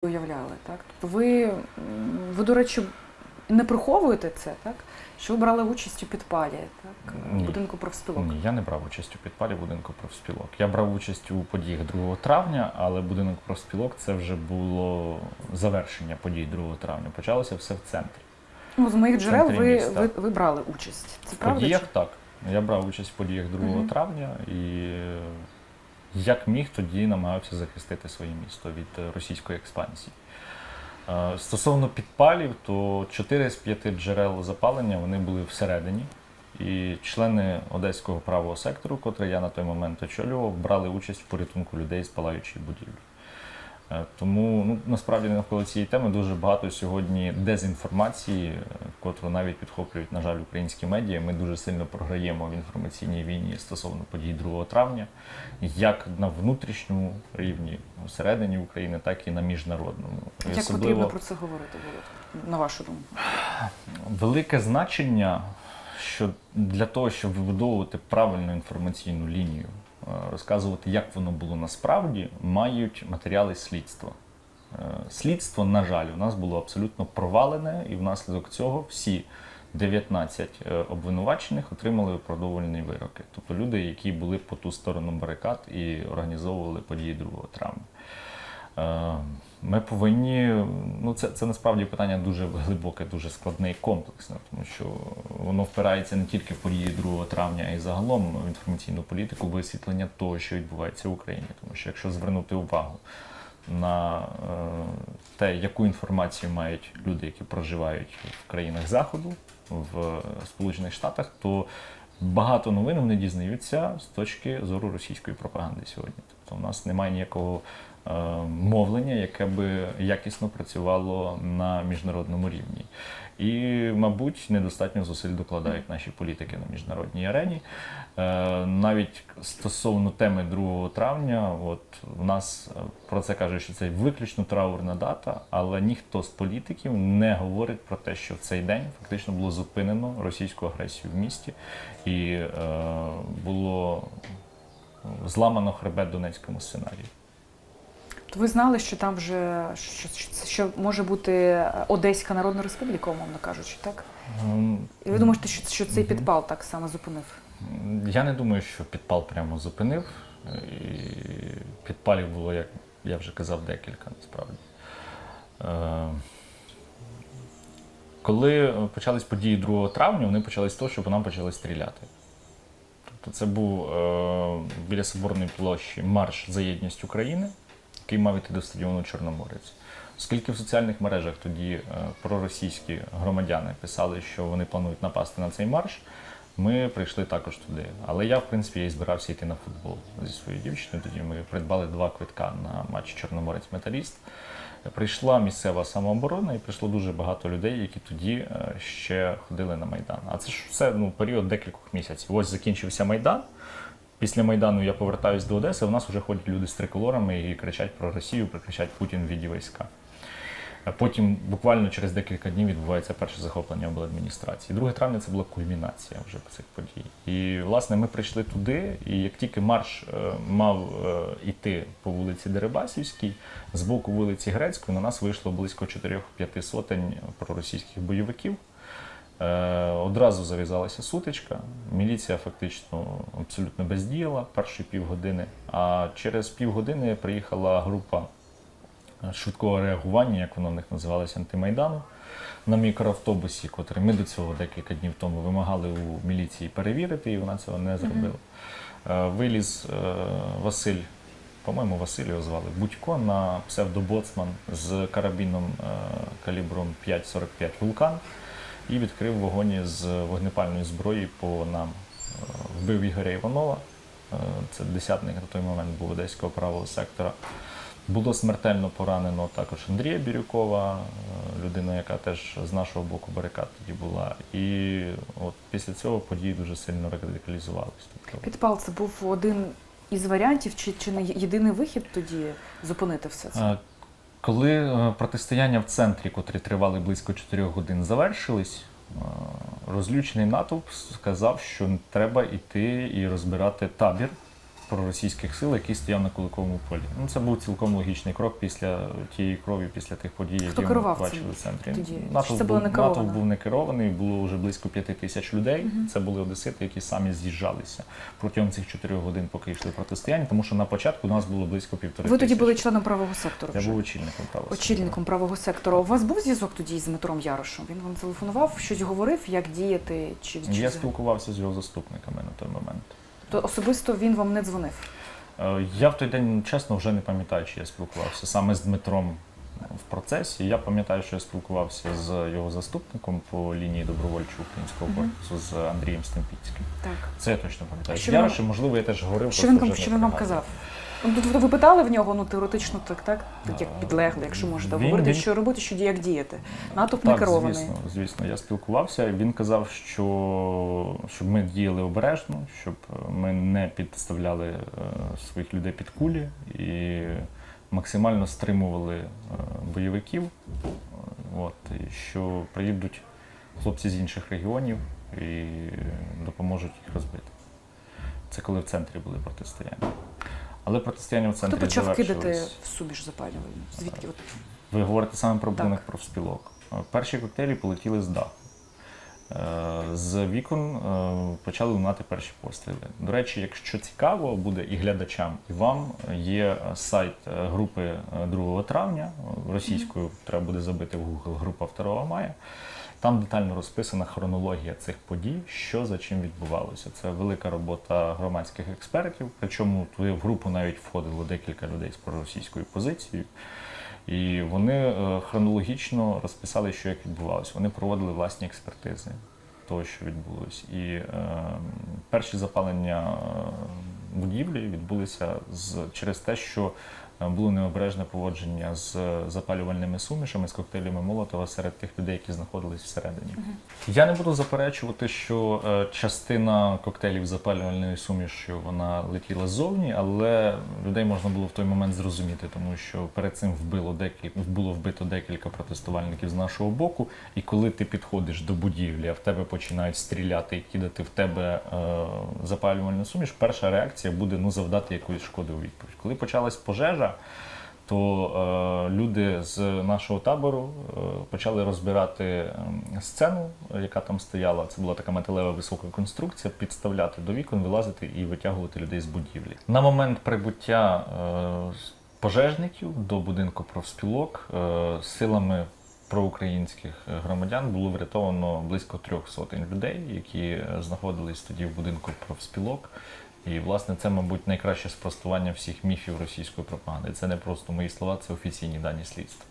уявляли, так? Тобто ви, до речі, не приховуєте це, так? Що ви брали участь у підпалі, так? Будинку профспілок? Ні, я не брав участь у підпалі будинку профспілок. Я брав участь у подіях 2 травня, але будинок профспілок – це вже було завершення подій 2 травня. Почалося все в центрі. Ну, з моїх джерел ви брали участь. Це правда? В подіях так. Я брав участь в подіях 2 травня і як міг, тоді намагався захистити своє місто від російської експансії. Стосовно підпалів, то 4 з 5 джерел запалення вони були всередині. І члени Одеського правого сектору, котрий я на той момент очолював, брали участь в порятунку людей з палаючої будівлі. Тому насправді навколо цієї теми дуже багато сьогодні дезінформації, котру навіть підхоплюють, на жаль, українські медіа. Ми дуже сильно програємо в інформаційній війні стосовно подій 2 травня, як на внутрішньому рівні, всередині України, так і на міжнародному. Як потрібно про це говорити, Володь, на вашу думку? Велике значення, що для того, щоб вибудовувати правильну інформаційну лінію, розказувати, як воно було насправді, мають матеріали слідства. Слідство, на жаль, у нас було абсолютно провалене, і внаслідок цього всі 19 обвинувачених отримали виправдовувальні вироки. Тобто люди, які були по ту сторону барикад і організовували події 2 травня. Ми повинні, це насправді питання дуже глибоке, дуже складне і комплексне, тому що воно впирається не тільки в події 2 травня, а й загалом в інформаційну політику висвітлення того, що відбувається в Україні. Тому що якщо звернути увагу на те, яку інформацію мають люди, які проживають в країнах Заходу, в Сполучених Штатах, то багато новин вони дізнаються з точки зору російської пропаганди сьогодні. Тобто у нас немає ніякого мовлення, яке би якісно працювало на міжнародному рівні. І, мабуть, недостатньо зусиль докладають наші політики на міжнародній арені. Навіть стосовно теми 2 травня, у нас про це кажуть, що це виключно траурна дата, але ніхто з політиків не говорить про те, що в цей день фактично було зупинено російську агресію в місті і було зламано хребет Донецькому сценарію. То ви знали, що там вже що може бути Одеська Народна Республіка, умовно кажучи, так? І ви думаєте, що цей підпал так само зупинив? Я не думаю, що підпал прямо зупинив. І підпалів було, як я вже казав, декілька, насправді. Коли почались події 2 травня, вони почались з того, що по нам почали стріляти. Тобто це був біля Соборної площі марш за єдність України, який мав іти до стадіону Чорноморець. Оскільки в соціальних мережах тоді проросійські громадяни писали, що вони планують напасти на цей марш, ми прийшли також туди. Але я, в принципі, і збирався йти на футбол зі своєю дівчиною. Тоді ми придбали 2 квитка на матч Чорноморець-Металіст. Прийшла місцева самооборона і прийшло дуже багато людей, які тоді ще ходили на Майдан. А це ж все період декількох місяців. Ось закінчився Майдан. Після Майдану я повертаюся до Одеси, у нас вже ходять люди з триколорами і кричать про Росію, кричать «Путін, віді війська». Потім буквально через декілька днів відбувається перше захоплення обладміністрації. 2 травня це була кульмінація вже цих подій. І, власне, ми прийшли туди, і як тільки марш мав іти по вулиці Дерибасівській, з боку вулиці Грецької на нас вийшло близько 4-5 сотень проросійських бойовиків. Одразу зав'язалася сутичка, міліція фактично абсолютно бездіяла перші півгодини, а через півгодини приїхала група швидкого реагування, як воно в них називалося, антимайдану, на мікроавтобусі, котрий ми до цього декілька днів тому вимагали у міліції перевірити, і вона цього не зробила. Виліз Василь, по-моєму, Василь його звали, Будько, на псевдобоцман з карабіном калібром 5,45 «Вулкан» і відкрив вогонь з вогнепальної зброї по нам. Вбив Ігоря Іванова, це десятник на той момент був Одеського правого сектора. Було смертельно поранено також Андрія Бірюкова, людина, яка теж з нашого боку барикад тоді була. І після цього події дуже сильно радикалізувалися. Підпал – це був один із варіантів, чи не єдиний вихід тоді зупинити все це? Коли протистояння в центрі, котрі тривали близько 4 годин, завершились, розлючений натовп сказав, що треба йти і розбирати табір проросійських сил, який стояв на Куликовому полі. Ну, це був цілком логічний крок після тієї крові, після тих подій, які ми керував бачили цим в центрі. тоді? НАТО Чи це було не керовано? НАТО був не керований, було вже близько 5 тисяч людей. Це були одесити, які самі з'їжджалися протягом цих 4 годин, поки йшли протистояння, тому що на початку у нас було близько 1,5 тисячі. Ви тоді були членом правого сектору Я вже? був очільником правого сектору. Очільником правого сектору. У вас був зв'язок тоді з Дмитром Ярошем? Він вам телефонував, щось говорив, як діяти? Я спілкувався з його заступниками на той момент. То особисто він вам не дзвонив? Я в той день, чесно, вже не пам'ятаю, чи я спілкувався саме з Дмитром в процесі. Я пам'ятаю, що я спілкувався з його заступником по лінії добровольчого українського корпусу з Андрієм Стемпіцьким. Так. Це я точно пам'ятаю. Що З Ярошем, можливо, я теж говорив. Що просто він, вже що не він вам пригадую. казав? Ну, тут ви питали в нього, ну теоретично так як підлеглий, якщо можете говорити, що робити, як діяти. Натовп не Так, керований. звісно, я спілкувався. Він казав, щоб ми діяли обережно, щоб ми не підставляли своїх людей під кулі і максимально стримували бойовиків. І що приїдуть хлопці з інших регіонів і допоможуть їх розбити. Це коли в центрі були протистояння. Але протистояння в центрі Хто почав кидати завершилось. в суміш запалювальну? Звідки? Ви говорите саме про будинок Так. профспілок. Перші коктейлі полетіли з даху. З вікон почали лунати перші постріли. До речі, якщо цікаво буде і глядачам, і вам, є сайт групи 2 травня, російською треба буде забити в Google група 2 мая. Там детально розписана хронологія цих подій, що за чим відбувалося. Це велика робота громадських експертів, причому в групу навіть входило декілька людей з проросійською позицією. І вони хронологічно розписали, що як відбувалося. Вони проводили власні експертизи того, що відбулося. І перші запалення будівлі відбулися через те, що було необережне поводження з запалювальними сумішами, з коктейлями Молотова серед тих людей, які знаходились всередині. Я не буду заперечувати, що частина коктейлів запалювальної суміші вона летіла ззовні, але людей можна було в той момент зрозуміти, тому що перед цим було вбито декілька протестувальників з нашого боку, і коли ти підходиш до будівлі, а в тебе починають стріляти і кидати в тебе запалювальну суміш, перша реакція буде завдати якоїсь шкоди у відповідь. Коли почалась пожежа, то люди з нашого табору почали розбирати сцену, яка там стояла. Це була така металева висока конструкція, підставляти до вікон, вилазити і витягувати людей з будівлі. На момент прибуття пожежників до будинку профспілок силами проукраїнських громадян було врятовано близько 300 людей, які знаходились тоді в будинку профспілок. І, власне, це, мабуть, найкраще спростування всіх міфів російської пропаганди. Це не просто мої слова, це офіційні дані слідства.